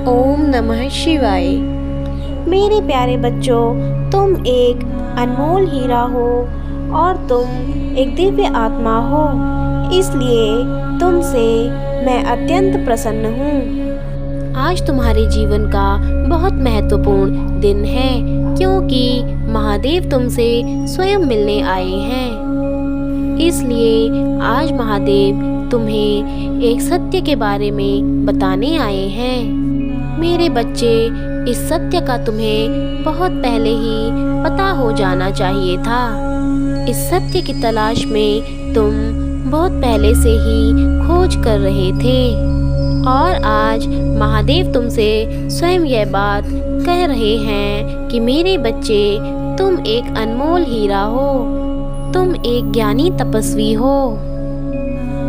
ओम नमः शिवाय। मेरे प्यारे बच्चों, तुम एक अनमोल हीरा हो और तुम एक दिव्य आत्मा हो, इसलिए तुमसे मैं अत्यंत प्रसन्न हूँ। आज तुम्हारे जीवन का बहुत महत्वपूर्ण दिन है, क्योंकि महादेव तुमसे स्वयं मिलने आए हैं। इसलिए आज महादेव तुम्हें एक सत्य के बारे में बताने आए हैं। मेरे बच्चे, इस सत्य का तुम्हें बहुत पहले ही पता हो जाना चाहिए था। इस सत्य की तलाश में तुम बहुत पहले से ही खोज कर रहे थे और आज महादेव तुमसे स्वयं यह बात कह रहे हैं कि मेरे बच्चे, तुम एक अनमोल हीरा हो, तुम एक ज्ञानी तपस्वी हो,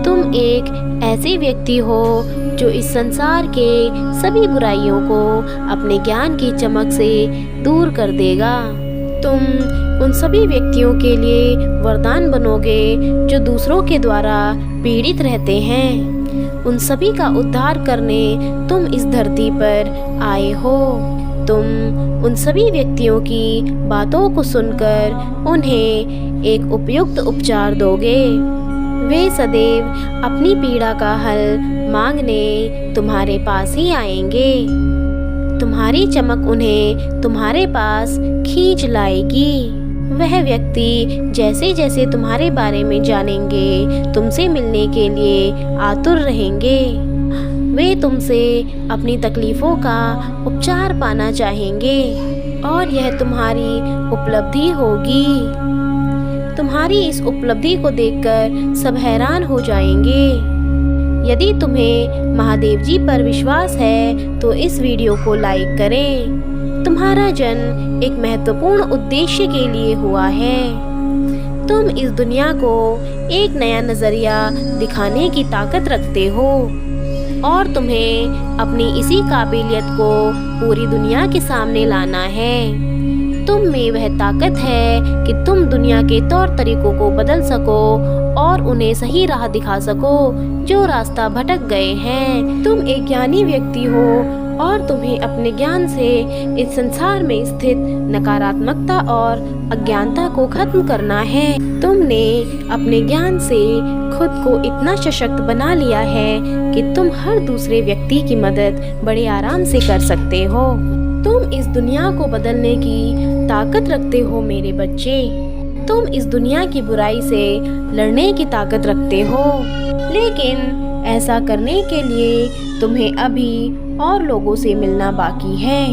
तुम एक ऐसे व्यक्ति हो जो इस संसार के सभी बुराइयों को अपने ज्ञान की चमक से दूर कर देगा। तुम उन सभी व्यक्तियों के लिए वरदान बनोगे जो दूसरों के द्वारा पीड़ित रहते हैं। उन सभी का उद्धार करने तुम इस धरती पर आए हो। तुम उन सभी व्यक्तियों की बातों को सुनकर उन्हें एक उपयुक्त उपचार दोगे। वे सदैव अपनी पीड़ा का हल मांगने तुम्हारे पास ही आएंगे। तुम्हारी चमक उन्हें तुम्हारे पास खींच लाएगी। वह व्यक्ति जैसे जैसे तुम्हारे बारे में जानेंगे, तुमसे मिलने के लिए आतुर रहेंगे। वे तुमसे अपनी तकलीफों का उपचार पाना चाहेंगे और यह तुम्हारी उपलब्धि होगी। तुम्हारी इस उपलब्धि को देखकर सब हैरान हो जाएंगे। यदि तुम्हें महादेव जी पर विश्वास है तो इस वीडियो को लाइक करें। तुम्हारा जन्म एक महत्वपूर्ण उद्देश्य के लिए हुआ है। तुम इस दुनिया को एक नया नजरिया दिखाने की ताकत रखते हो और तुम्हें अपनी इसी काबिलियत को पूरी दुनिया के सामने लाना है। तुम में वह ताकत है कि तुम दुनिया के तौर तरीकों को बदल सको और उन्हें सही राह दिखा सको जो रास्ता भटक गए हैं। तुम एक ज्ञानी व्यक्ति हो और तुम्हें अपने ज्ञान से इस संसार में स्थित नकारात्मकता और अज्ञानता को खत्म करना है। तुमने अपने ज्ञान से खुद को इतना सशक्त बना लिया है कि तुम हर दूसरे व्यक्ति की मदद बड़े आराम से कर सकते हो। तुम इस दुनिया को बदलने की ताकत रखते हो मेरे बच्चे। तुम इस दुनिया की बुराई से लड़ने की ताकत रखते हो, लेकिन ऐसा करने के लिए तुम्हें अभी और लोगों से मिलना बाकी है।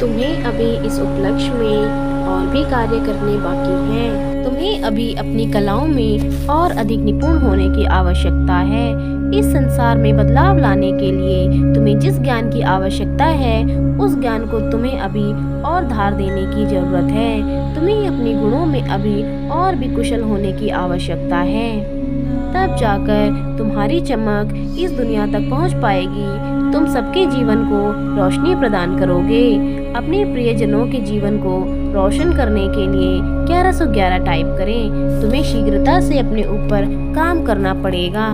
तुम्हें अभी इस उपलक्ष्य में और भी कार्य करने बाकी हैं। तुम्हें अभी अपनी कलाओं में और अधिक निपुण होने की आवश्यकता है। इस संसार में बदलाव लाने के लिए तुम्हें जिस ज्ञान की आवश्यकता है, उस ज्ञान को तुम्हें अभी और धार देने की जरूरत है। तुम्हें अपने गुणों में अभी और भी कुशल होने की आवश्यकता है। तब जाकर तुम्हारी चमक इस दुनिया तक पहुंच पाएगी। तुम सबके जीवन को रोशनी प्रदान करोगे। अपने प्रियजनों के जीवन को रोशन करने के लिए 1111 टाइप करें। तुम्हें शीघ्रता से अपने ऊपर काम करना पड़ेगा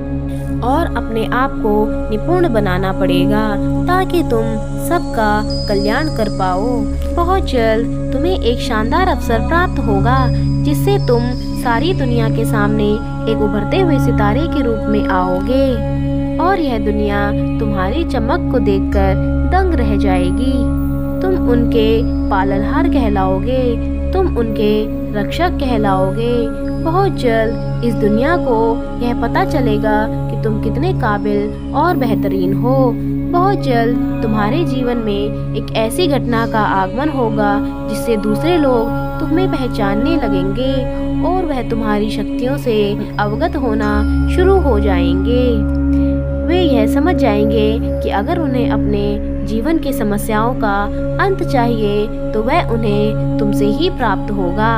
और अपने आप को निपुण बनाना पड़ेगा ताकि तुम सबका कल्याण कर पाओ। बहुत जल्द तुम्हें एक शानदार अवसर प्राप्त होगा जिससे तुम सारी दुनिया के सामने एक उभरते हुए सितारे के रूप में आओगे और यह दुनिया तुम्हारी चमक को देखकर दंग रह जाएगी। तुम उनके पालनहार कहलाओगे, तुम उनके रक्षक कहलाओगे। बहुत जल्द इस दुनिया को यह पता चलेगा कि तुम कितने काबिल और बेहतरीन हो। बहुत जल्द तुम्हारे जीवन में एक ऐसी घटना का आगमन होगा जिससे दूसरे लोग तुम्हें पहचानने लगेंगे और वह तुम्हारी शक्तियों से अवगत होना शुरू हो जाएंगे। वे यह समझ जाएंगे कि अगर उन्हें अपने जीवन की समस्याओं का अंत चाहिए तो वह उन्हें तुमसे ही प्राप्त होगा।